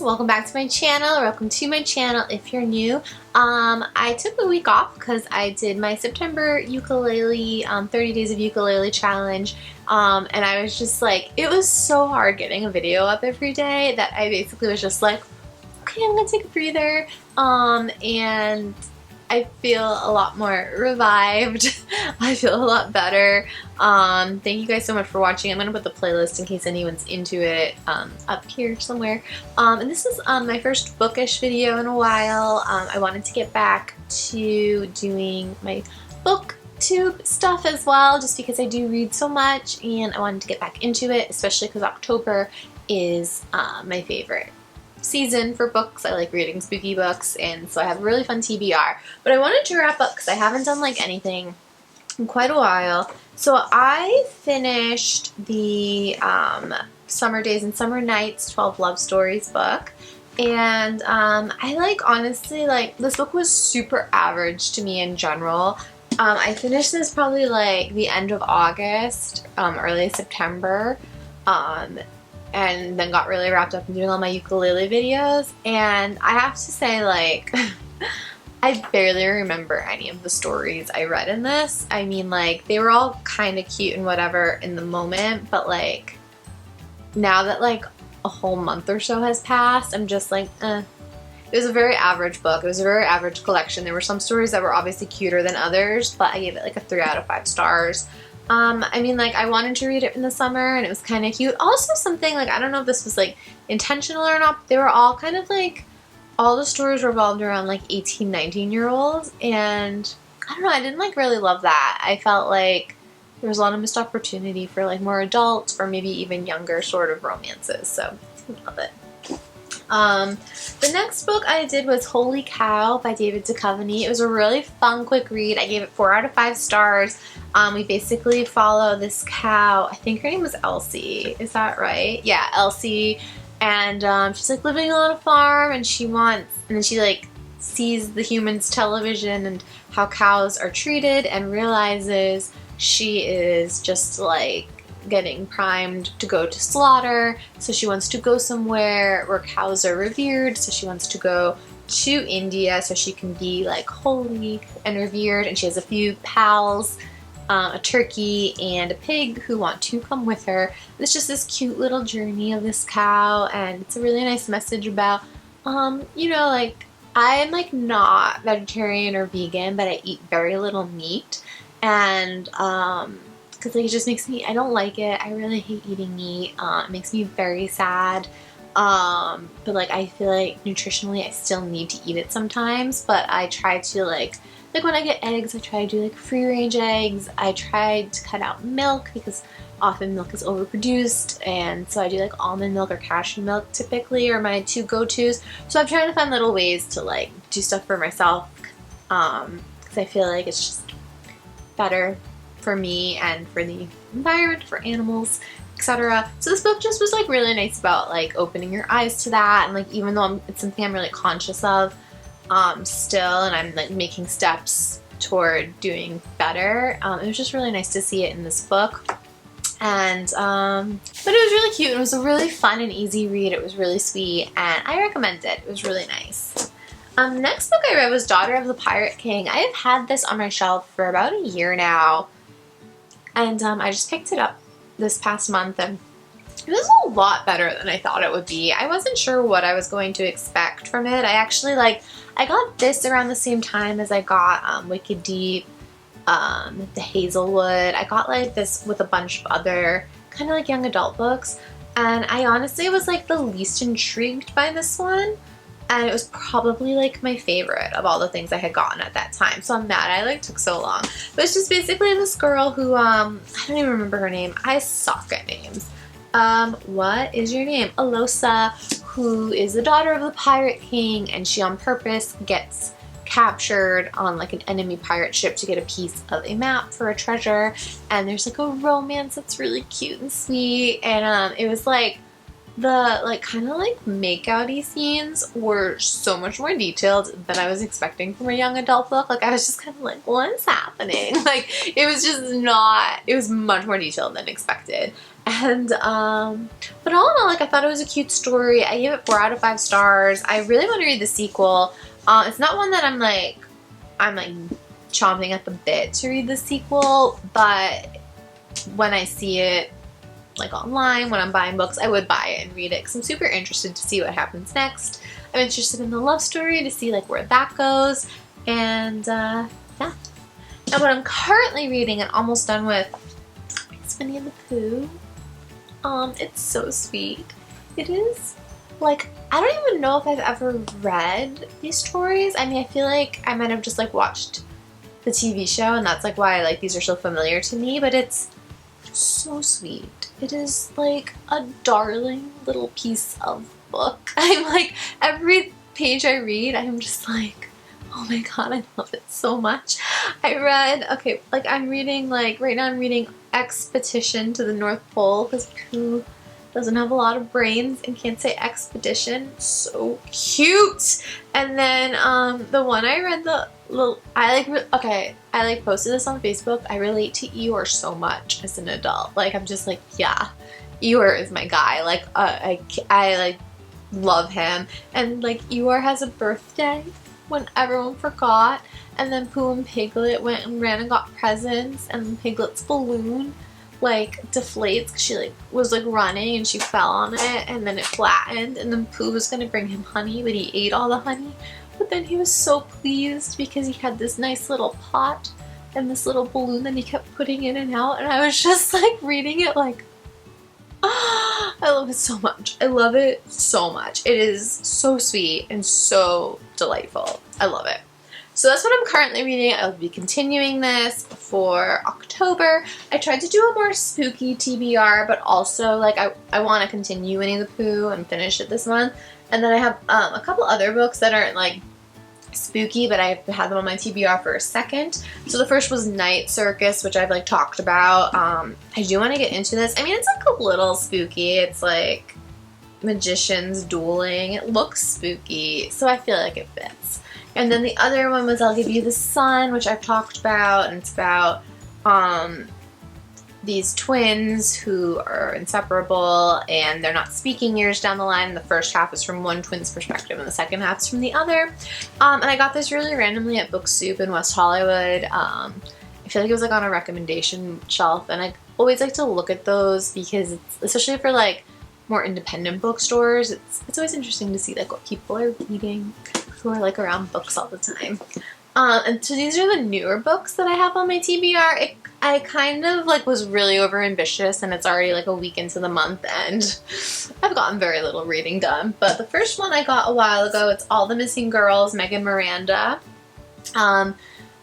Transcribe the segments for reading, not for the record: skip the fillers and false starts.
welcome back to my channel. Welcome to my channel if you're new. I took a week off because I did my September ukulele 30 days of ukulele challenge, and I was just like, it was so hard getting a video up every day that I basically was just like, okay, I'm gonna take a breather, and I feel a lot more revived. I feel a lot better. Thank you guys so much for watching. I'm going to put the playlist in case anyone's into it up here somewhere. And this is my first bookish video in a while. I wanted to get back to doing my booktube stuff as well, just because I do read so much and I wanted to get back into it, especially because October is my favorite season for books. I like reading spooky books, and so I have a really fun TBR. But I wanted to wrap up because I haven't done like anything in quite a while. So I finished the Summer Days and Summer Nights 12 Love Stories book, and I like, honestly, like, this book was super average to me in general. I finished this probably like the end of August, early September, and then got really wrapped up in doing all my ukulele videos, and I have to say, like, I barely remember any of the stories I read in this. I mean, like, they were all kind of cute and whatever in the moment, but like, now that like a whole month or so has passed, I'm just like, eh. It was a very average book. It was a very average collection. There were some stories that were obviously cuter than others, but I gave it like a 3 out of 5 stars. I mean, like, I wanted to read it in the summer, and it was kind of cute. Also, something, like, I don't know if this was, like, intentional or not, but they were all kind of, like, all the stories revolved around, like, 18, 19-year-olds, and I don't know, I didn't, like, really love that. I felt like there was a lot of missed opportunity for, like, more adult or maybe even younger sort of romances, so I love it. The next book I did was Holy Cow by David Duchovny. It was a really fun, quick read. I gave it 4 out of 5 stars. We basically follow this cow. I think her name was Elsie. Is that right? Yeah, Elsie. And she's like living on a farm, and and then she like sees the humans' television and how cows are treated, and realizes she is just like getting primed to go to slaughter, so she wants to go somewhere where cows are revered, so she wants to go to India so she can be like holy and revered, and she has a few pals, a turkey and a pig, who want to come with her. It's just this cute little journey of this cow, and it's a really nice message about, you know, like, I'm like not vegetarian or vegan, but I eat very little meat, and because like, it just makes me, I don't like it. I really hate eating meat. It makes me very sad. But like, I feel like nutritionally I still need to eat it sometimes, but I try to like when I get eggs, I try to do like free range eggs. I try to cut out milk because often milk is overproduced, and so I do like almond milk or cashew milk typically are my 2 go-tos. So I'm trying to find little ways to like do stuff for myself, because I feel like it's just better for me and for the environment, for animals, etc. So this book just was like really nice about like opening your eyes to that, and like, even though it's something I'm really conscious of still, and I'm like making steps toward doing better, it was just really nice to see it in this book. And but it was really cute. It was a really fun and easy read. It was really sweet, and I recommend it. It was really nice. The next book I read was Daughter of the Pirate King. I have had this on my shelf for about a year now, and I just picked it up this past month, and it was a lot better than I thought it would be. I wasn't sure what I was going to expect from it. I actually I got this around the same time as I got Wicked Deep, the Hazelwood. I got like this with a bunch of other kind of like young adult books, and I honestly was like the least intrigued by this one. And it was probably like my favorite of all the things I had gotten at that time. So I'm mad I like took so long. But it's just basically this girl who, I don't even remember her name. I suck at names. What is your name? Alosa, who is the daughter of the Pirate King, and she on purpose gets captured on like an enemy pirate ship to get a piece of a map for a treasure. And there's like a romance that's really cute and sweet. And it was like the like kind of like make-outy scenes were so much more detailed than I was expecting from a young adult book. Like I was just kind of like, what is happening? Like it was just not, it was much more detailed than expected. And but all in all, like I thought it was a cute story. I gave it 4 out of 5 stars. I really want to read the sequel. It's not one that I'm like chomping at the bit to read the sequel, but when I see it like online, when I'm buying books, I would buy it and read it because I'm super interested to see what happens next. I'm interested in the love story to see like where that goes, and yeah. And what I'm currently reading and almost done with is Winnie and the Pooh. It's so sweet. It is like, I don't even know if I've ever read these stories. I mean, I feel like I might have just like watched the TV show and that's like why like these are so familiar to me, but it's so sweet. It is like a darling little piece of book. I'm like, every page I read, I'm just like, oh my god, I love it so much. I read, okay, like I'm reading, like right now I'm reading Expedition to the North Pole because Pooh doesn't have a lot of brains and can't say expedition. So cute. And then the one I read, I posted this on Facebook. I relate to Eeyore so much as an adult. Like I'm just like, yeah, Eeyore is my guy. Like I like love him. And like Eeyore has a birthday when everyone forgot, and then Pooh and Piglet went and ran and got presents, and Piglet's balloon like deflates because she like was like running and she fell on it and then it flattened, and then Pooh was gonna bring him honey but he ate all the honey, but then he was so pleased because he had this nice little pot and this little balloon that he kept putting in and out, and I was just like reading it like, oh, I love it so much. I love it so much. It is so sweet and so delightful. I love it. So that's what I'm currently reading. I'll be continuing this for October. I tried to do a more spooky TBR, but also like I want to continue Winnie the Pooh and finish it this month. And then I have a couple other books that aren't like spooky, but I've had them on my TBR for a second. So the first was Night Circus, which I've like talked about. I do want to get into this. I mean, it's like a little spooky. It's like magicians dueling. It looks spooky, so I feel like it fits. And then the other one was I'll Give You the Sun, which I've talked about, and it's about these twins who are inseparable and they're not speaking years down the line. The first half is from one twin's perspective and the second half is from the other. And I got this really randomly at Book Soup in West Hollywood. I feel like it was like on a recommendation shelf, and I always like to look at those because it's, especially for like more independent bookstores, it's always interesting to see like what people are reading who are like around books all the time. And so these are the newer books that I have on my TBR. I kind of like was really over ambitious and it's already like a week into the month and I've gotten very little reading done. But the first one I got a while ago, it's All the Missing Girls, Megan Miranda. I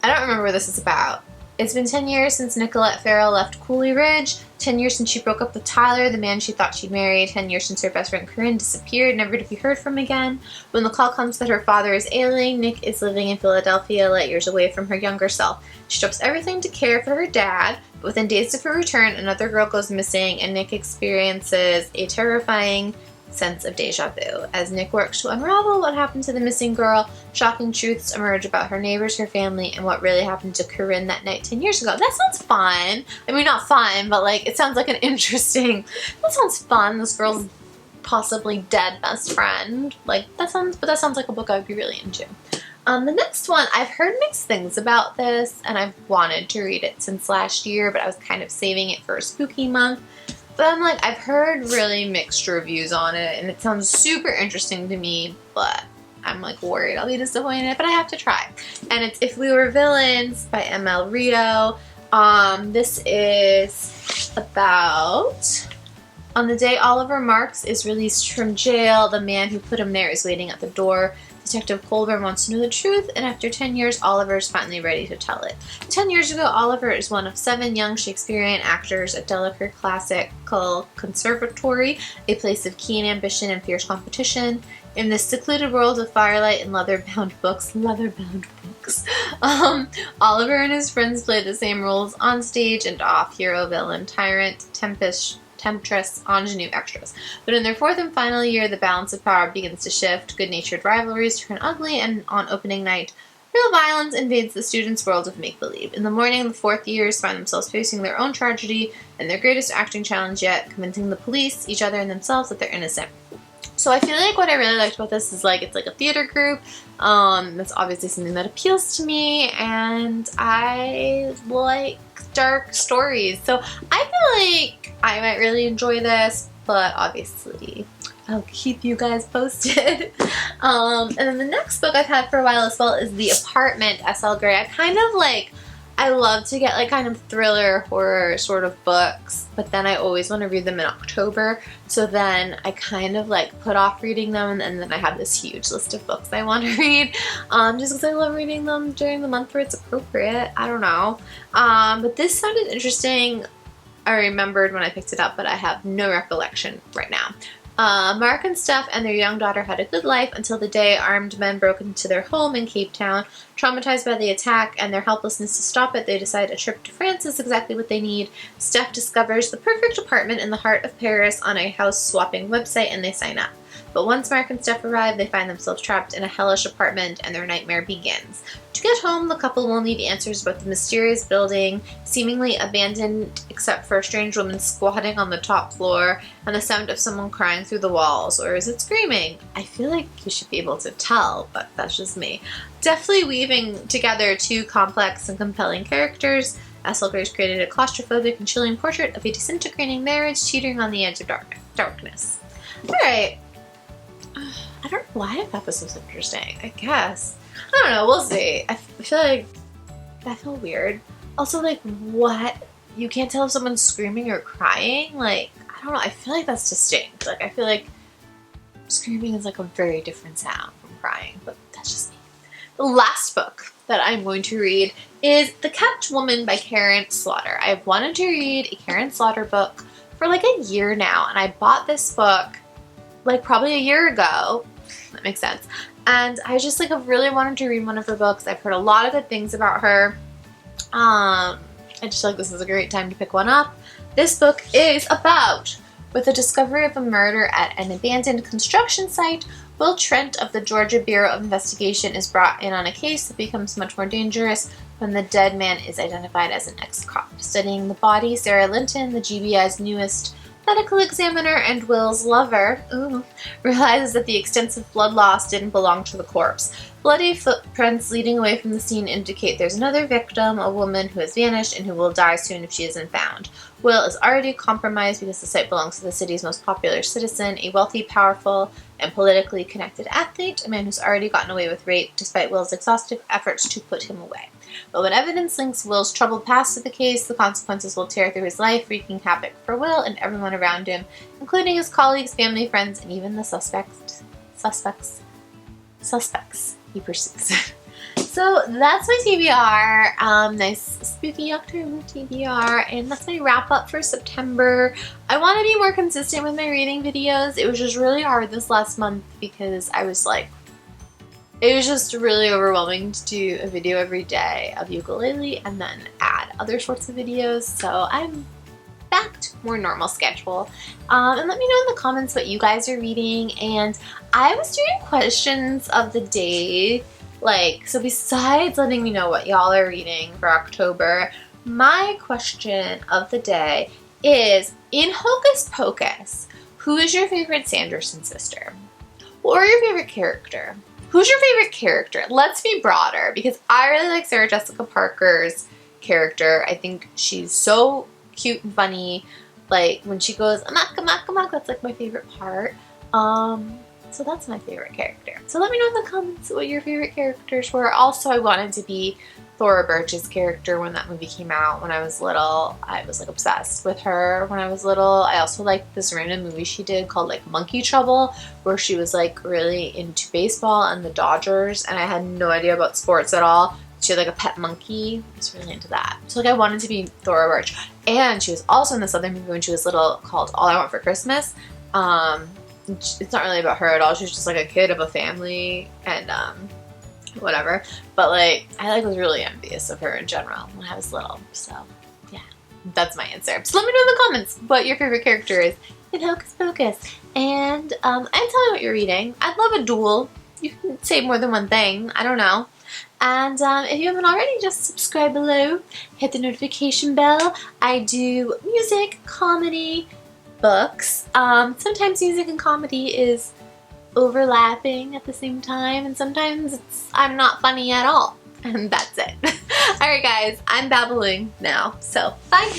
don't remember what this is about. It's been 10 years since Nicolette Farrell left Cooley Ridge, 10 years since she broke up with Tyler, the man she thought she'd married, 10 years since her best friend Karin disappeared, never to be heard from again. When the call comes that her father is ailing, Nick is living in Philadelphia, light years away from her younger self. She drops everything to care for her dad, but within days of her return, another girl goes missing and Nick experiences a terrifying sense of deja vu. As Nick works to unravel what happened to the missing girl, shocking truths emerge about her neighbors, her family, and what really happened to Karin that night 10 years ago. That sounds fun. I mean, not fun, but like, it sounds like an interesting, that sounds fun. This girl's possibly dead best friend. Like, that sounds like a book I would be really into. The next one, I've heard mixed things about this, and I've wanted to read it since last year, but I was kind of saving it for a spooky month. But I'm like, I've heard really mixed reviews on it, and it sounds super interesting to me, but I'm like worried I'll be disappointed, but I have to try. And it's If We Were Villains by M.L. Rio. This is about, on the day Oliver Marks is released from jail, the man who put him there is waiting at the door. Detective Colburn wants to know the truth, and after 10 years, Oliver is finally ready to tell it. 10 years ago, Oliver is one of 7 young Shakespearean actors at Delacre Classical Conservatory, a place of keen ambition and fierce competition. In this secluded world of firelight and leather-bound books, Oliver and his friends play the same roles on stage and off: hero, villain, tyrant, temptress, ingenue extras. But in their fourth and final year, the balance of power begins to shift. Good-natured rivalries turn ugly, and on opening night, real violence invades the students' world of make-believe. In the morning, the fourth years find themselves facing their own tragedy and their greatest acting challenge yet, convincing the police, each other, and themselves that they're innocent. So I feel like what I really liked about this is like it's like a theater group. That's obviously something that appeals to me, and I like dark stories. So I feel like I might really enjoy this, but obviously I'll keep you guys posted. And then the next book I've had for a while as well is The Apartment, S.L. Gray. I love to get like kind of thriller, horror sort of books, but then I always want to read them in October. So then I kind of like put off reading them, and then I have this huge list of books I want to read, just because I love reading them during the month where it's appropriate. I don't know. But this sounded interesting. I remembered when I picked it up, but I have no recollection right now. Mark and Steph and their young daughter had a good life until the day armed men broke into their home in Cape Town. Traumatized by the attack and their helplessness to stop it, they decide a trip to France is exactly what they need. Steph discovers the perfect apartment in the heart of Paris on a house-swapping website, and they sign up. But once Mark and Steph arrive, they find themselves trapped in a hellish apartment, and their nightmare begins. To get home, the couple will need answers about the mysterious building, seemingly abandoned except for a strange woman squatting on the top floor, and the sound of someone crying through the walls. Or is it screaming? I feel like you should be able to tell, but that's just me. Deftly weaving together two complex and compelling characters, S.L. Gray's created a claustrophobic and chilling portrait of a disintegrating marriage teetering on the edge of darkness. Alright. I don't know why I thought this was interesting. I guess. I don't know. We'll see. I feel like that felt weird. Also, like, what? You can't tell if someone's screaming or crying? Like, I don't know. I feel like that's distinct. Like, I feel like screaming is like a very different sound from crying, but that's just me. The last book that I'm going to read is The Kept Woman by Karin Slaughter. I've wanted to read a Karin Slaughter book for like a year now, and I bought this book like probably a year ago. That makes sense. And I just like have really wanted to read one of her books. I've heard a lot of good things about her. I just feel like this is a great time to pick one up. This book is about, with the discovery of a murder at an abandoned construction site, Will Trent of the Georgia Bureau of Investigation is brought in on a case that becomes much more dangerous when the dead man is identified as an ex-cop. Studying the body, Sarah Linton, the GBI's newest medical examiner and Will's lover, realizes that the extensive blood loss didn't belong to the corpse. Bloody footprints leading away from the scene indicate there's another victim, a woman who has vanished and who will die soon if she isn't found. Will is already compromised because the site belongs to the city's most popular citizen, a wealthy, powerful, and politically connected athlete, a man who's already gotten away with rape despite Will's exhaustive efforts to put him away. But when evidence links Will's troubled past to the case, the consequences will tear through his life, wreaking havoc for Will and everyone around him, including his colleagues, family, friends, and even the suspects he pursues. So that's my TBR, nice spooky October TBR, and that's my wrap up for September. I want to be more consistent with my reading videos. It was just really hard this last month because I was like, it was just really overwhelming to do a video every day of ukulele and then add other sorts of videos. So I'm back to a more normal schedule. And let me know in the comments what you guys are reading. And I was doing questions of the day. Like, so besides letting me know what y'all are reading for October, my question of the day is, in Hocus Pocus, who is your favorite Sanderson sister? Or your favorite character? Who's your favorite character? Let's be broader, because I really like Sarah Jessica Parker's character. I think she's so cute and funny. Like, when she goes, amak, amak, amak, that's like my favorite part. So that's my favorite character. So let me know in the comments what your favorite characters were. Also, I wanted to be Thora Birch's character when that movie came out when I was little. I was like obsessed with her when I was little. I also liked this random movie she did called like Monkey Trouble, where she was like really into baseball and the Dodgers, and I had no idea about sports at all. She had like a pet monkey. I was really into that. So like I wanted to be Thora Birch. And she was also in this other movie when she was little called All I Want for Christmas. It's not really about her at all. She's just like a kid of a family and whatever. But like I like was really envious of her in general when I was little. So yeah. that's my answer. So let me know in the comments what your favorite character is in Hocus Pocus. And tell me what you're reading. I'd love a duel. You can say more than one thing. I don't know. And if you haven't already, just subscribe below. Hit the notification bell. I do music, comedy, books. Sometimes music and comedy is overlapping at the same time, and sometimes I'm not funny at all. And that's it. Alright guys, I'm babbling now. So, bye!